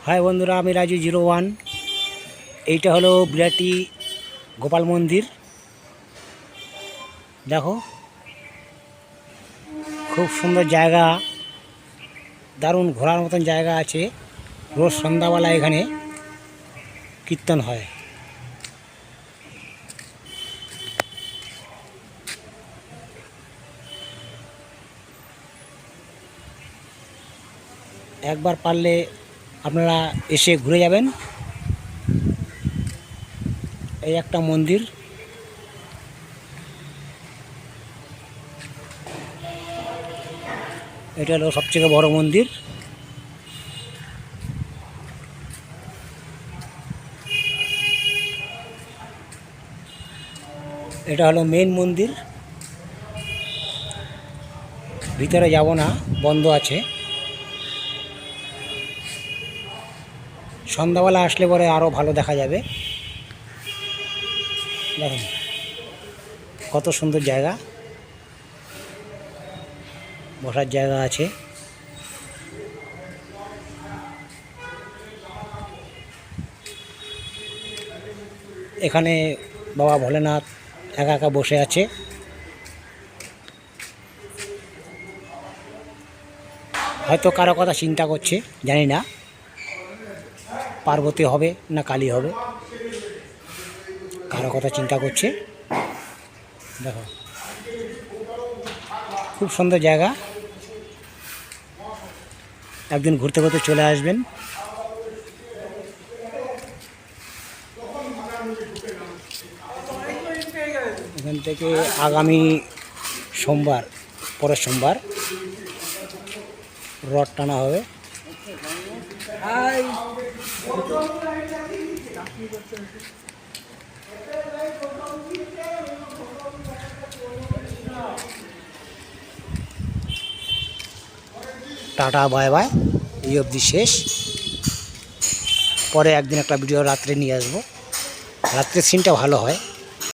High বন্ধুরা, আমি রাজু 01। এইটা হলো বিরাটি গোপাল মন্দির। দেখো, খুব সুন্দর জায়গা, দারুণ ঘোরার মতন জায়গা আছে। রোজ সন্ধ্যাবেলা এখানে কীর্তন হয়। একবার পারলে আপনারা এসে ঘুরে যাবেন। এই একটা মন্দির, এটা হলো সবথেকে বড় মন্দির। এটা হলো মেন মন্দির। ভিতরে যাব না, বন্ধ আছে। সন্ধ্যাবেলা আসলে পরে আরও ভালো দেখা যাবে। দেখুন কত সুন্দর জায়গা, বসার জায়গা আছে। এখানে বাবা ভোলেনাথ একা একা বসে আছে। হয়তো কারো কথা চিন্তা করছে, জানি না পার্বতী হবে না কালী হবে, কারো কথা চিন্তা করছে। দেখো খুব সুন্দর জায়গা, একদিন ঘুরতে ঘুরতে চলে আসবেন। এখান থেকে আগামী সোমবার, পরের সোমবার রথ টানা হবে। টাটা বাই বাই, এই অবধি শেষ। পরে একদিন একটা ভিডিও রাত্রে নিয়ে আসবো। রাত্রের সিনটা ভালো হয়।